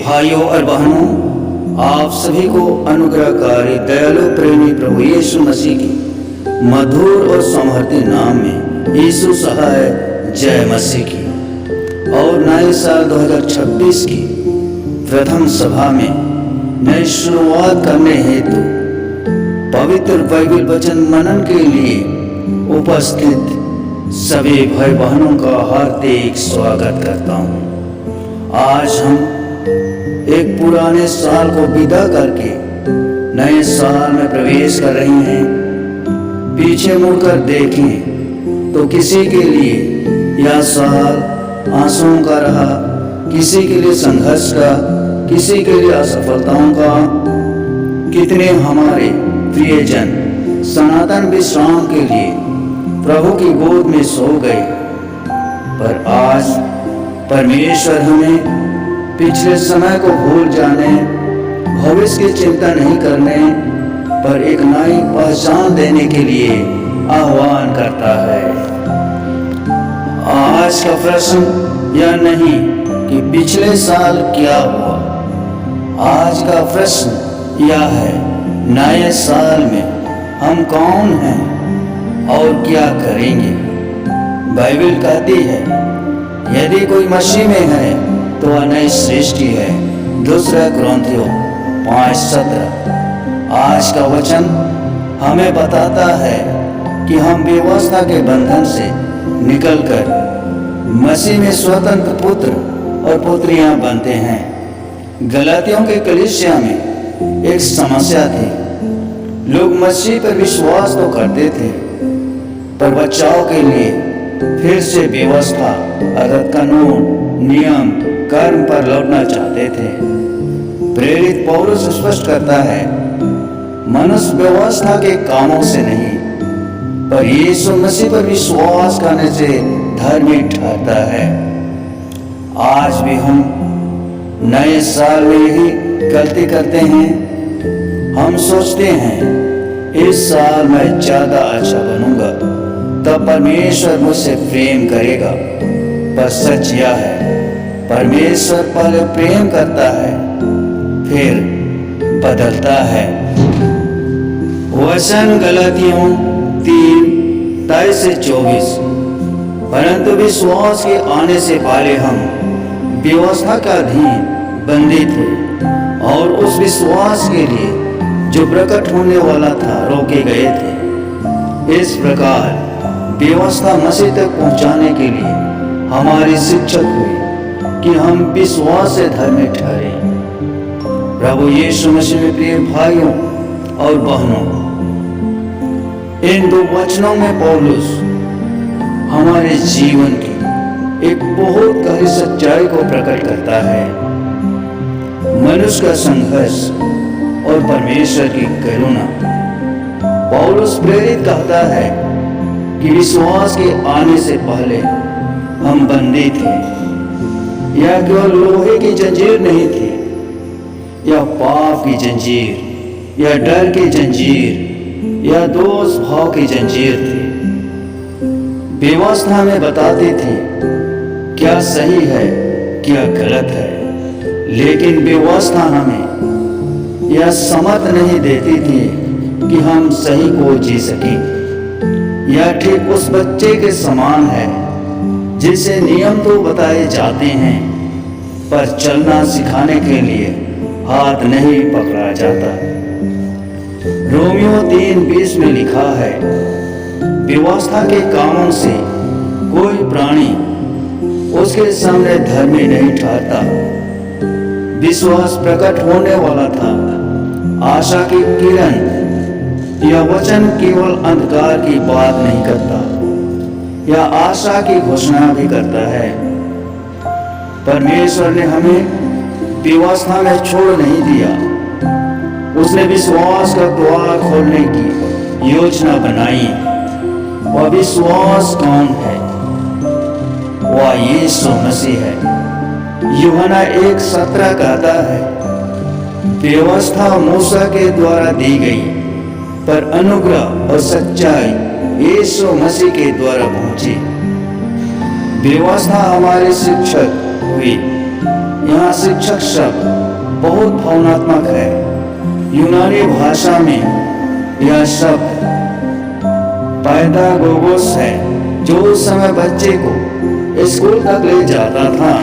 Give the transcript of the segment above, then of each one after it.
भाइयों और बहनों, आप सभी को अनुग्रहकारी दयालु प्रेमी प्रभु यीशु मसीह की मधुर और समर्थी नाम में यीशु सहाय जय मसीह की। और नए साल 2026 की प्रथम सभा में नई शुरुआत करने हेतु पवित्र बाइबल वचन मनन के लिए उपस्थित सभी भाई बहनों का हार्दिक स्वागत करता हूँ। आज हम एक पुराने साल को विदा करके नए साल में प्रवेश कर रहे हैं। पीछे मुड़कर देखें तो किसी के लिए यह साल आंसुओं का रहा, किसी के लिए संघर्ष का, किसी के लिए असफलताओं का। कितने हमारे प्रियजन सनातन विश्राम के लिए प्रभु की गोद में सो गए, पर आज परमेश्वर हमें पिछले समय को भूल जाने, भविष्य की चिंता नहीं करने, पर एक नई पहचान देने के लिए आह्वान करता है। आज का प्रश्न यह नहीं कि पिछले साल क्या हुआ, आज का प्रश्न यह है नए साल में हम कौन हैं और क्या करेंगे। बाइबल कहती है यदि कोई मसीह में है तो वह नई सृष्टि है। 2 कुरिन्थियों 5:17। आज का वचन हमें बताता है कि हम व्यवस्था के बंधन से निकलकर मसीह में स्वतंत्र पुत्र और पुत्रियां बनते हैं। गलातियों के कलीसिया में एक समस्या थी। लोग मसीह पर विश्वास तो करते थे, पर बचाव के लिए फिर से व्यवस्था अर्थात कानून, नियम, कर्म पर लौटना चाहते थे। प्रेरित पौलुस स्पष्ट करता है, मनुष्य व्यवस्था के कामों से नहीं, पर यीशु मसीह पर विश्वास करने से धर्मी ठहरता है। आज भी हम नए साल में यही गलती करते हैं। हम सोचते हैं इस साल मैं ज्यादा अच्छा बनूंगा तब परमेश्वर मुझसे प्रेम करेगा, पर सच यह है परमेश्वर पहले प्रेम करता है फिर बदलता है। वचन गलातियों 3:23-24। परंतु विश्वास के आने से पहले हम व्यवस्था का अधीन बंदी थे और उस विश्वास के लिए जो प्रकट होने वाला था रोके गए थे। इस प्रकार व्यवस्था मसीह तक पहुंचाने के लिए हमारी शिक्षक हुई कि हम विश्वास से धर्मी ठहरे। प्रभु यीशु मसीह में प्रिय भाइयों और बहनों, इन 2 वचनों में पौलुस हमारे जीवन की एक बहुत गहरी सच्चाई को प्रकट करता है। मनुष्य का संघर्ष और परमेश्वर की करुणा। पौलुस प्रेरित कहता है कि विश्वास के आने से पहले हम बंदी थे। यह केवल लोहे की जंजीर नहीं थी, यह पाप की जंजीर, यह डर की जंजीर, यह दोष भाव की जंजीर थी। व्यवस्था में बताती थी क्या सही है क्या गलत है, लेकिन व्यवस्था हमें यह समझ नहीं देती थी कि हम सही को जी सकें। यह ठीक उस बच्चे के समान है जिसे नियम तो बताए जाते हैं, पर चलना सिखाने के लिए हाथ नहीं पकड़ा जाता। रोमियो 3:20 में लिखा है, व्यवस्था के कामों से कोई प्राणी उसके सामने धर्मी नहीं ठहरता। विश्वास प्रकट होने वाला था, आशा की किरण। यह वचन केवल अंधकार की बात नहीं करता, यह आशा की घोषणा भी करता है। परमेश्वर ने हमें व्यवस्था में छोड़ नहीं दिया। उसने विश्वास का द्वार खोलने की योजना बनाई। वह विश्वास कौन है? वह यीशु मसीह है। यूहन्ना 1:17 कहता है, व्यवस्था मूसा के द्वारा दी गई, पर अनुग्रह और सच्चाई यीशु मसीह के द्वारा पहुंची। व्यवस्था हमारे शिक्षक हुई। यहाँ शिक्षक शब्द बहुत भावनात्मक है। यूनानी भाषा में यह शब्द पैदागोगोस है, जो उस समय बच्चे को स्कूल तक ले जाता था,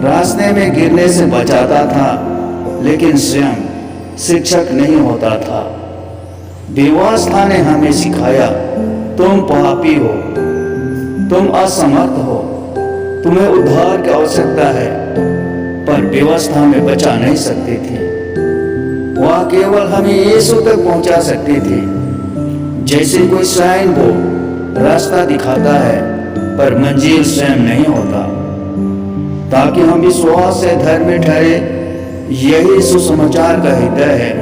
रास्ते में गिरने से बचाता था, लेकिन स्वयं शिक्षक नहीं होता था। व्यवस्था ने हमें सिखाया, तुम पापी हो, तुम असमर्थ हो, तुम्हें उद्धार की आवश्यकता है, पर व्यवस्था में बचा नहीं सकती थी। वह केवल हमें यीशु तक पहुंचा सकती थी। जैसे कोई साइन बोर्ड रास्ता दिखाता है, पर मंजिल स्वयं नहीं होता। ताकि हम विश्वास से धर्मी ठहरे, यही सुसमाचार का हृदय है।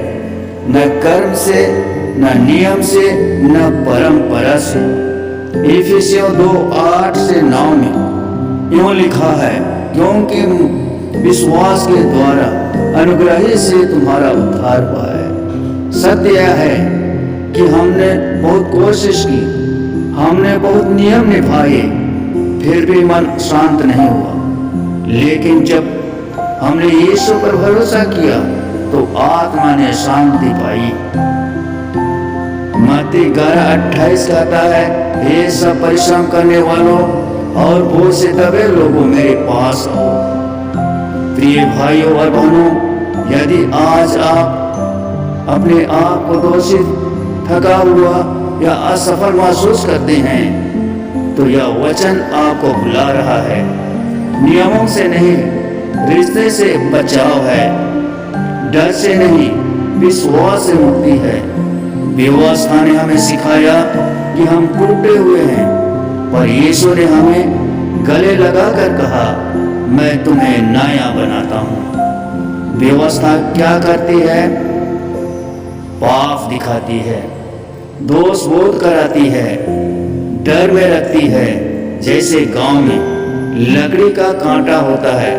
न कर्म से, न नियम से, न परंपरा से। इफिसियों 2:8-9 में यूं लिखा है, क्योंकि विश्वास के द्वारा अनुग्रह ही से तुम्हारा उद्धार हुआ है। सत्य यह है कि हमने बहुत कोशिश की, हमने बहुत नियम निभाए, फिर भी मन शांत नहीं हुआ। लेकिन जब हमने यीशु पर भरोसा किया तो आत्मा ने शांति पाई। मत्ती 11:28 कहता है, हे सब परिश्रम करने वालों और बोझ से दबे लोगों, मेरे पास आओ। प्रिय भाइयों और बहनों, यदि आज आप अपने आप को दोषी, थका हुआ या असफल महसूस करते हैं, तो यह वचन आपको बुला रहा है। नियमों से नहीं, रिश्ते से बचाव है। डर से नहीं, विश्वास से मुक्ति है। व्यवस्था ने हमें सिखाया कि हम टूटे हुए हैं, पर यीशु ने हमें गले लगाकर कहा, मैं तुम्हें नया बनाता हूँ। व्यवस्था क्या करती है? पाप दिखाती है, दोष बोध कराती है, डर में रखती है। जैसे गांव में लकड़ी का कांटा होता है,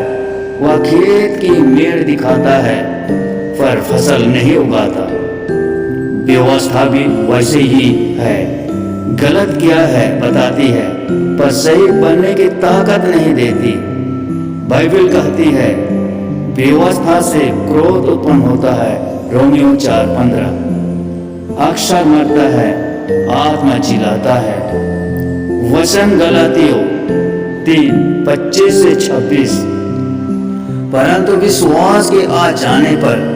वह खेत की मेड़ दिखाता है, पर फसल नहीं उगाता। व्यवस्था भी वैसे ही है, गलत क्या है बताती है, पर सही बनने की ताकत नहीं देती। बाइबल कहती है, व्यवस्था से क्रोध उत्पन्न होता है। रोमियो 4:15। अक्षर मरता है, आत्मा चिल्लाता है। वचन गलातियों 3:25-26। परंतु विश्वास के आ जाने पर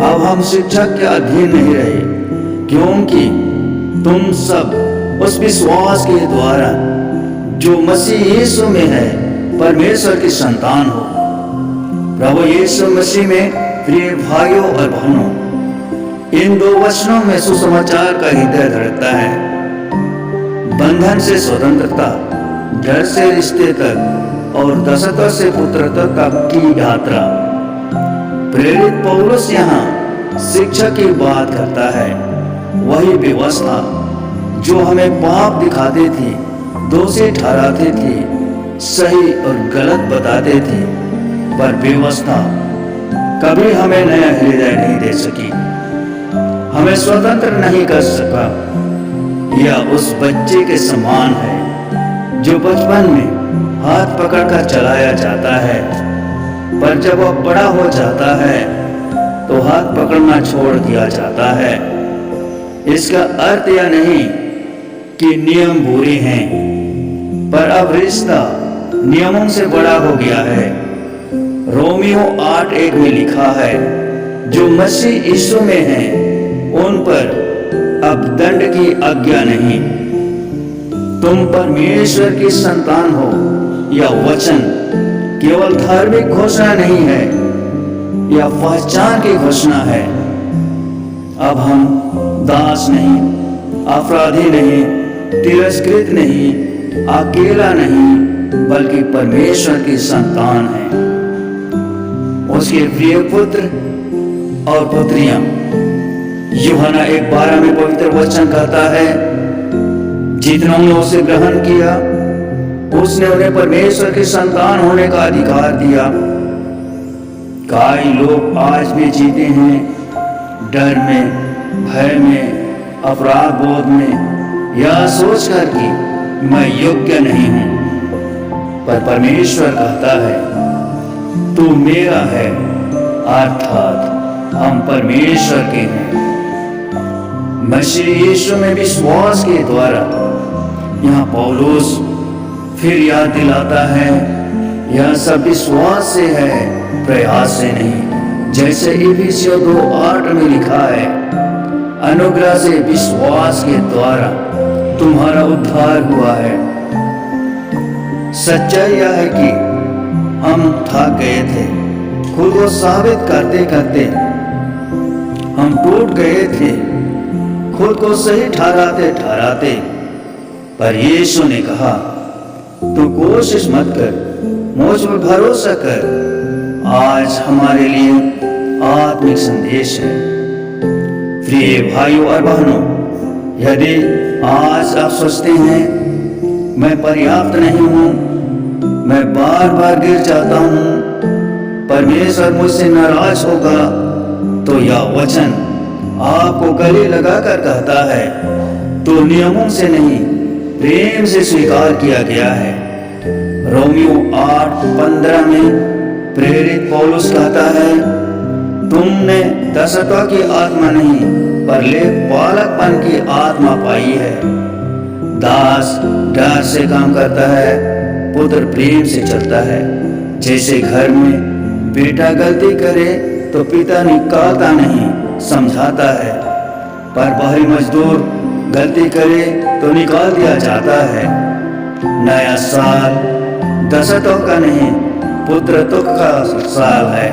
अब हम शिक्षक के अधीन नहीं रहे, क्योंकि तुम सब उस विश्वास के द्वारा जो मसीह यीशु में है परमेश्वर की संतान हो। प्रभु यीशु मसीह में प्रिय भाइयों और बहनों, इन दो वचनों में सुसमाचार का हृदय धड़कता है। बंधन से स्वतंत्रता, डर से रिश्ते तक और दशरथ से पुत्रता तक की यात्रा। प्रेरित पौलुस यहाँ शिक्षा की बात करता है। वही व्यवस्था जो हमें पाप दिखाती थी, दोषी ठहराती थी, सही और गलत बताते थे, पर व्यवस्था कभी हमें नया हृदय नहीं दे सकी, हमें स्वतंत्र नहीं कर सका। यह उस बच्चे के समान है जो बचपन में हाथ पकड़कर चलाया जाता है, पर जब वह बड़ा हो जाता है तो हाथ पकड़ना छोड़ दिया जाता है। इसका अर्थ यह नहीं कि नियम बुरे हैं, पर अब रिश्ता नियमों से बड़ा हो गया है। रोमियो 8:1 में लिखा है, जो मसीह यीशु में हैं, उन पर अब दंड की आज्ञा नहीं। तुम परमेश्वर की संतान हो। यह वचन केवल धार्मिक घोषणा नहीं है, यह पहचान की घोषणा है। अब हम दास नहीं, अपराधी नहीं, तिरस्कृत नहीं, अकेला नहीं, बल्कि परमेश्वर की संतान है, उसके प्रिय पुत्र और पुत्रियां। यूहन्ना 1:12 में पवित्र वचन कहता है, जितनों ने उसे ग्रहण किया, उसने उन्हें परमेश्वर की संतान होने का अधिकार दिया। कई लोग आज भी जीते हैं डर में, भय में, अपराध बोध में, यह सोचकर कि मैं योग्य नहीं हूं। पर परमेश्वर कहता है, तू मेरा है, अर्थात हम परमेश्वर के हैं। मसीह यीशु में विश्वास के द्वारा यहाँ पौलुस फिर याद दिलाता है, यह सब विश्वास से है, प्रयास से नहीं। जैसे इफिसियों 2:8 में लिखा है, अनुग्रह से विश्वास के द्वारा तुम्हारा उद्धार हुआ है। सच्चाई यह है कि हम थक गए थे, खुद को साबित करते करते हम टूट गए थे, खुद को सही ठहराते ठहराते। पर यीशु ने कहा, तू कोशिश मत कर, मुझ पर भरोसा कर। आज हमारे लिए आत्मिक संदेश है। प्रिय भाइयों और बहनों, यदि आज आप सोचते हैं मैं पर्याप्त नहीं हूं, मैं बार बार गिर जाता हूं, परमेश्वर मुझसे नाराज होगा, तो यह वचन आपको गले लगाकर कहता है, तो नियमों से नहीं प्रेम से स्वीकार किया गया है। रोमियो 8:15 में प्रेरित पौलुस कहता है, तुमने दासत्व की आत्मा नहीं पर पालकपन की आत्मा पाई है। दास डर से काम करता है, पुत्र प्रेम से चलता है। जैसे घर में बेटा गलती करे तो पिता निकालता नहीं, समझाता है, पर बाहरी मजदूर गलती करे तो निकाल दिया जाता है। नया साल दासत्व का नहीं, पुत्रत्व का साल है।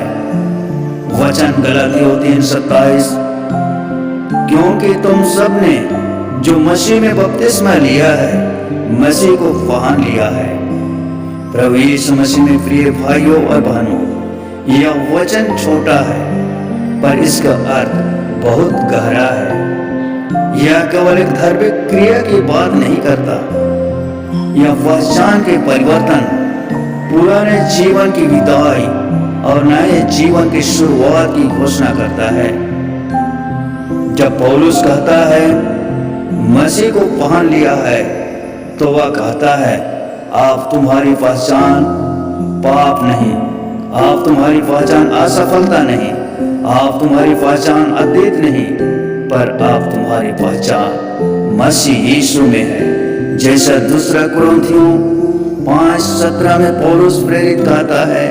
वचन गलातियों 3:27, क्योंकि तुम सब ने जो मसीह में बपतिस्मा लिया है, मसीह को पहन लिया है। प्रभु यीशु मसीह में प्रिय भाइयों और बहनों, यह वचन छोटा है पर इसका अर्थ बहुत गहरा है। यह केवल एक धार्मिक क्रिया की बात नहीं करता, यह पहचान के परिवर्तन, पुराने जीवन की विदाई और नए जीवन की शुरुआत की घोषणा करता है। जब पौलुस कहता है मसीह को पहन लिया है, तो वह कहता है आप तुम्हारी पहचान पाप नहीं, आप तुम्हारी पहचान असफलता नहीं, आप तुम्हारी पहचान अतीत नहीं, पर आप तुम्हारी पहचान मसीह यीशु में है। जैसा 2 कुरिन्थियों 5:17 में पौलुस प्रेरित कहता है,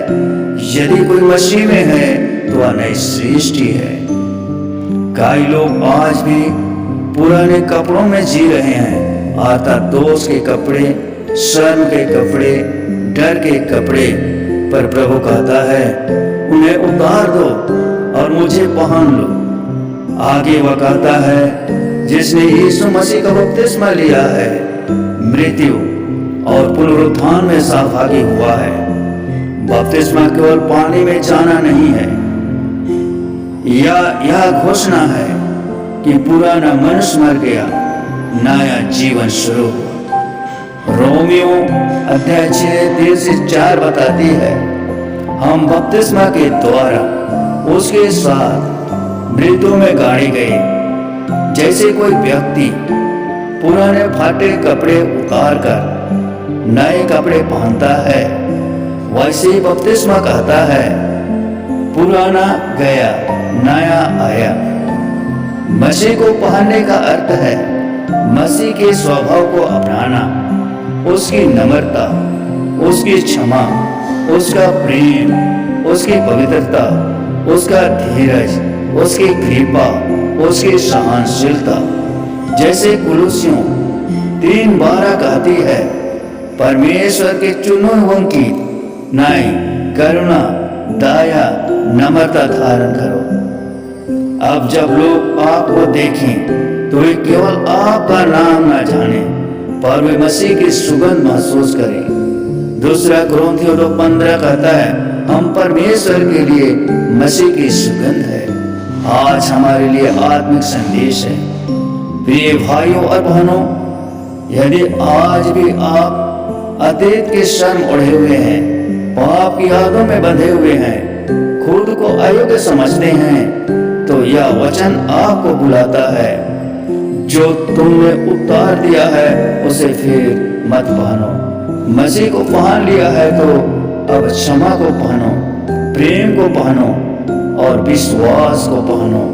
यदि कोई मसीह में है तो वह नई सृष्टि है। कई लोग आज भी पुराने कपड़ों में जी रहे हैं, अर्थात दोष के कपड़े, शर्म के कपड़े, डर के कपड़े। पर प्रभु कहता है उन्हें उतार दो और मुझे पहन लो। आगे वह कहता है जिसने यीशु मसीह का बपतिस्मा लिया है, मृत्यु और पुनरुत्थान में सहभागी हुआ है। बपतिस्मा केवल पानी में जाना नहीं है, यह घोषणा है कि पुराना मनुष्य मर गया, नया जीवन शुरू हुआ। रोमियो 6:3-4 बताती है, हम बपतिस्मा के द्वारा उसके साथ मृत्यु में गाड़े गए। जैसे कोई व्यक्ति पुराने फाटे कपड़े उतार कर नए कपड़े पहनता है, वैसे ही बपतिस्मा कहता है पुराना गया, नया आया। मसीह को पहनने का अर्थ है मसीह के स्वभाव को अपनाना, उसकी नम्रता, उसकी क्षमा, उसका प्रेम, उसकी पवित्रता, उसका धीरज, उसकी कृपा, उसकी सहनशीलता। जैसे कुलुस्सियों 3:12 कहती है, परमेश्वर के चुने हुओं की न्याय, करुणा, दया, नम्रता धारण करो। अब जब लोग आपको देखें तो वे केवल आपका नाम न जाने, पर वे मसीह की सुगंध महसूस करें। 2 कुरिन्थियों 2:15 कहता है, हम परमेश्वर के लिए मसीह की सुगंध है। आज हमारे लिए आत्मिक संदेश है। प्रिय भाइयों और बहनों, यदि आज भी आप अतीत के शर्म ओढ़े हुए हैं, पाप की यादों में बंधे हुए हैं, खुद को अयोग्य समझते हैं, तो यह वचन आपको बुलाता है, जो तुमने उतार दिया है उसे फिर मत पहनो। मसीह को पहन लिया है तो अब क्षमा को पहनो, प्रेम को पहनो और विश्वास को पहनो।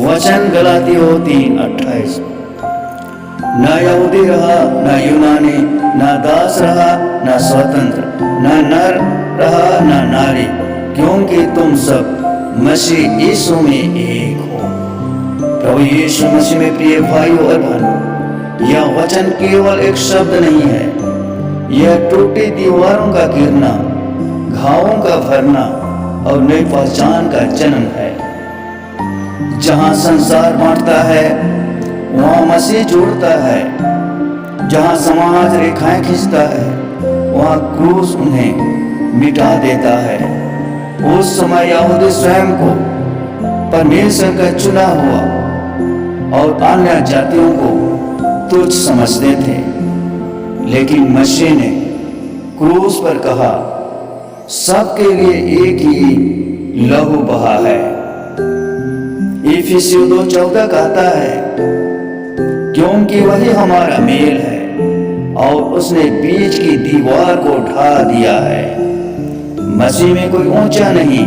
वचन गलातियों 3:28। न यहूदी रहा, न यूनानी, न दास रहा, न स्वतंत्र, न नर रहा, न नारी, क्योंकि तुम सब मसीह यीशु में एक हो। प्रभु यीशु मसीह में प्रिय भाइयों और बहनों, यह वचन केवल एक शब्द नहीं है, यह टूटी दीवारों का गिरना, घावों का भरना और नई पहचान का जन्म है। जहां संसार बांटता है वहां मसीह जोड़ता है, जहां समाज रेखाएं खींचता है वहां क्रूस उन्हें मिटा देता है। उस समय यहूदी स्वयं को परमेश्वर का चुना हुआ और अन्य जातियों को तुच्छ समझते थे, लेकिन मसीह ने क्रूस पर कहा, सबके लिए एक ही लहू बहा है। इफिसियों 2:14 कहता है, क्योंकि वही हमारा मेल है और उसने बीच की दीवार को ढा दिया है। मसीह में कोई ऊंचा नहीं,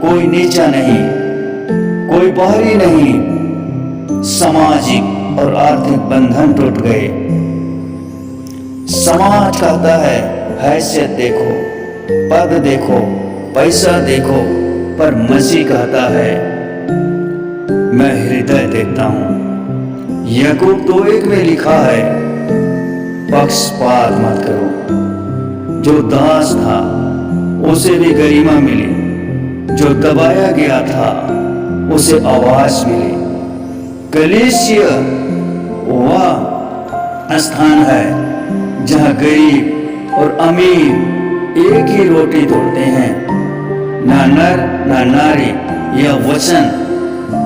कोई नीचा नहीं, कोई बाहरी नहीं, सामाजिक और आर्थिक बंधन टूट गए। समाज कहता है, हैसियत देखो, पद देखो, पैसा देखो, पर मसीह कहता है, मैं हृदय देखता हूं। याकूब 2:1 में लिखा है, पक्षपात मत करो। जो दास था उसे भी गरिमा मिली, जो दबाया गया था उसे आवाज मिली। कलीसिया वह स्थान है जहां गरीब और अमीर एक ही रोटी तोड़ते हैं। ना नर ना नारी। यह वचन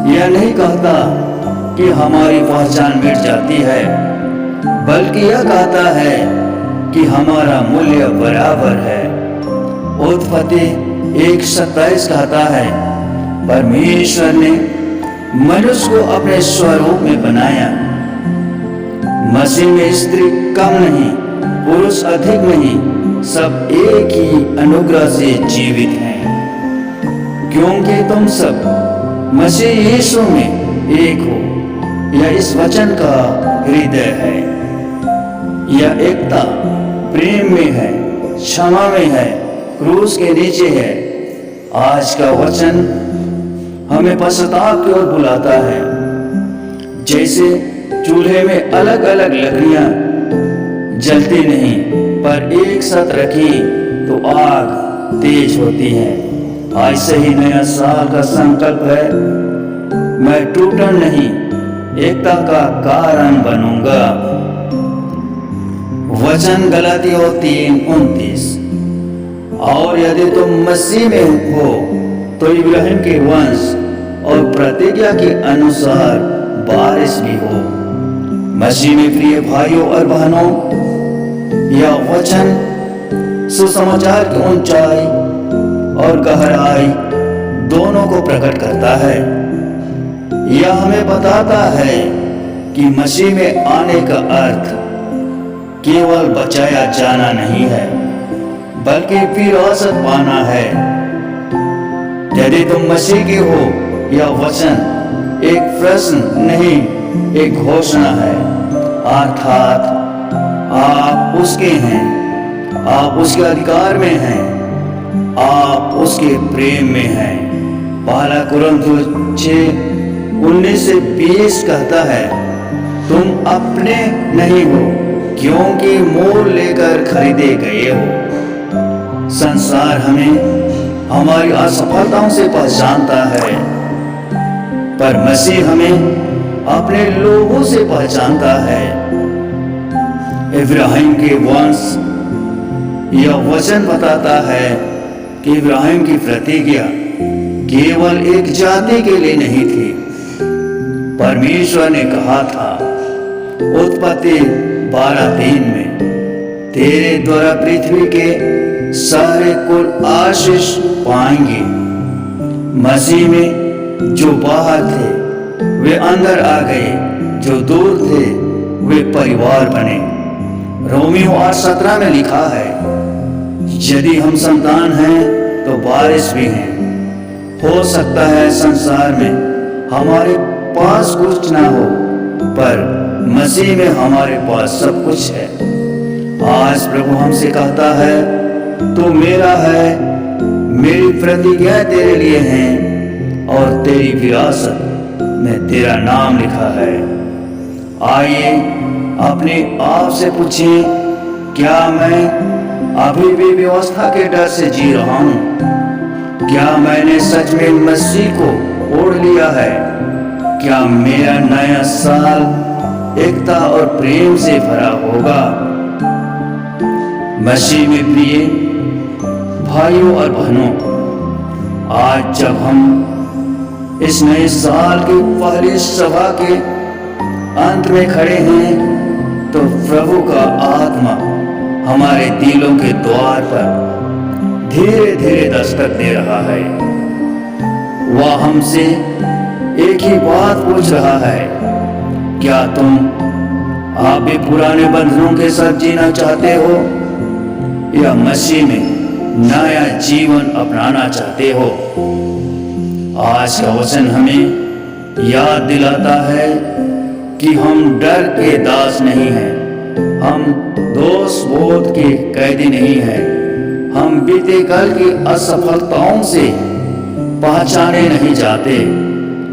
यह नहीं कहता कि हमारी पहचान मिट जाती है, बल्कि यह कहता है कि हमारा मूल्य बराबर है। उत्पत्ति 1:27 कहता है, परमेश्वर ने मनुष्य को अपने स्वरूप में बनाया। मसीह में स्त्री कम नहीं, पुरुष अधिक नहीं, सब एक ही अनुग्रह से जीवित हैं, क्योंकि तुम सब मसीह यीशु में एक हो। यह इस वचन का हृदय है। यह एकता प्रेम में है, क्षमा में है, क्रूस के नीचे है। आज का वचन हमें पश्चाताप की ओर बुलाता है। जैसे चूल्हे में अलग अलग लकड़ियां जलती नहीं, पर एक साथ रखी तो आग तेज होती है। ऐसे ही नया साल का संकल्प है, मैं टूटन नहीं, एकता का कारण बनूंगा। वचन गलातियों 3:29। और यदि तुम मसीह में हो तो इब्राहिम के वंश और प्रतिज्ञा के अनुसार वारिस भी हो। मसीह में प्रिय भाइयों और बहनों, यह वचन सुसमाचार की ऊंचाई और गहराई दोनों को प्रकट करता है। यह हमें बताता है कि मसीह में आने का अर्थ केवल बचाया जाना नहीं है, बल्कि विरासत पाना है। यदि तुम मसीह के हो, यह वचन एक प्रश्न नहीं, एक घोषणा है। अर्थात आप उसके हैं, आप उसके अधिकार में हैं, आप उसके प्रेम में हैं। पहला कुरिन्थियों 6:19-20 कहता है, तुम अपने नहीं हो, क्योंकि मोल लेकर खरीदे गए हो। संसार हमें हमारी असफलताओं से पहचानता है, पर मसीह हमें अपने लोगों से पहचानता है। इब्राहिम के वंश। यह वचन बताता है कि इब्राहिम की प्रतिज्ञा केवल एक जाति के लिए नहीं थी। परमेश्वर ने कहा था उत्पत्ति 12:3 में, तेरे द्वारा पृथ्वी के सारे कुल आशीष पाएंगे। मसीह में जो बाहर थे वे अंदर आ गए, जो दूर थे वे परिवार बने। रोमियो 8:17 में लिखा है, यदि हम संतान हैं तो वारिस भी हैं, हो सकता है संसार में हमारे पास कुछ ना हो, पर मसीह में हमारे पास सब कुछ है। आज प्रभु हमसे कहता है, तू मेरा है, मेरी प्रतिज्ञा तेरे लिए हैं और तेरी विरासत में तेरा नाम लिखा है। आइए अपने आप से पूछें, क्या मैं अभी भी व्यवस्था के डर से जी रहा हूँ? क्या मैंने सच में मसीह को ओढ़ लिया है? क्या मेरा नया साल एकता और प्रेम से भरा होगा? मसीह में प्रिय भाइयों और बहनों, आज जब हम इस नए साल की पहली सभा के अंत में खड़े हैं, तो प्रभु का आत्मा हमारे दिलों के द्वार पर धीरे धीरे दस्तक दे रहा है। वह हमसे एक ही बात पूछ रहा है, क्या तुम आप भी पुराने बंधनों के साथ जीना चाहते हो या मसीह में नया जीवन अपनाना चाहते हो? आज का वचन हमें याद दिलाता है कि हम डर के दास नहीं हैं, हम दोष बोध के कैदी नहीं हैं, हम बीते कल की असफलताओं से पहचाने नहीं जाते।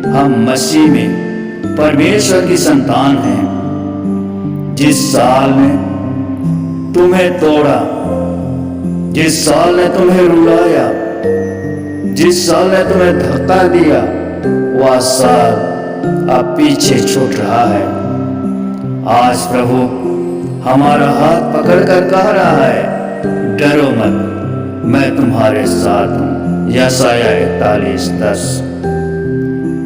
हम मसीह में परमेश्वर की संतान हैं। जिस साल ने तुम्हें तोड़ा, जिस साल ने तुम्हें रुलाया, जिस साल ने तुम्हें धक्का दिया, वह साल अब पीछे छूट रहा है। आज प्रभु हमारा हाथ पकड़कर कह रहा है, डरो मत, मैं तुम्हारे साथ हूं। यशायाह 41:10।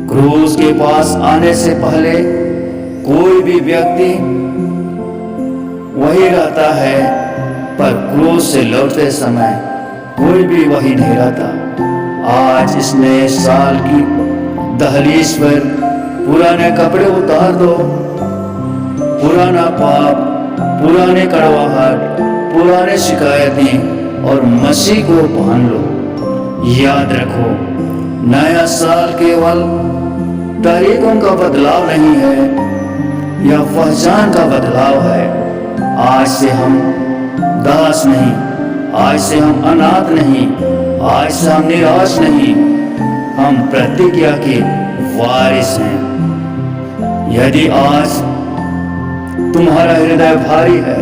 क्रूस के पास आने से पहले कोई भी व्यक्ति वही रहता है, पर क्रूस से लौटते समय कोई भी वही नहीं रहता। आज इस नए साल की दहलीज पर पुराने कपड़े उतार दो, पुराना पाप, पुराने कड़वाहट, पुराने शिकायतें और मसीह को पहन लो। याद रखो, नया साल केवल तारीखों का बदलाव नहीं है या पहचान का बदलाव है। आज से हम दास नहीं, आज से हम अनाथ नहीं, आज से हम निराश नहीं, हम प्रतिज्ञा के वारिस हैं। यदि आज तुम्हारा हृदय भारी है,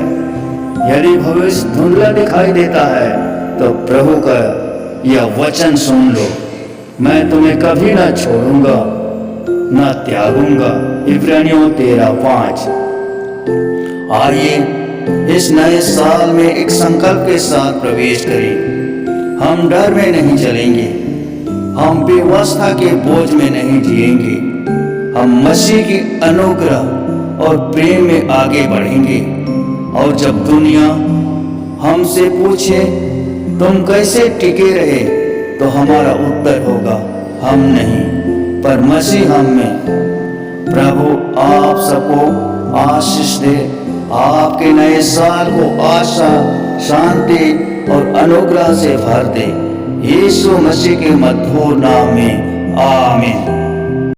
यदि भविष्य धुंधला दिखाई देता है, तो प्रभु का यह वचन सुन लो, मैं तुम्हें कभी ना छोड़ूंगा ना त्यागूंगा। इब्रानियों 13:5। आइए इस नए साल में एक संकल्प के साथ प्रवेश करें। हम डर में नहीं चलेंगे, हम बेवस्था के बोझ में नहीं जिएंगे, हम मसीह की अनुग्रह और प्रेम में आगे बढ़ेंगे। और जब दुनिया हमसे पूछे तुम कैसे टिके रहे, तो हमारा उत्तर होगा, हम नहीं पर मसीह हम में। प्रभु आप सबको आशीष दे, आपके नए साल को आशा, शांति और अनुग्रह से भर दे। यीशु मसीह के मधुर नाम में आमीन।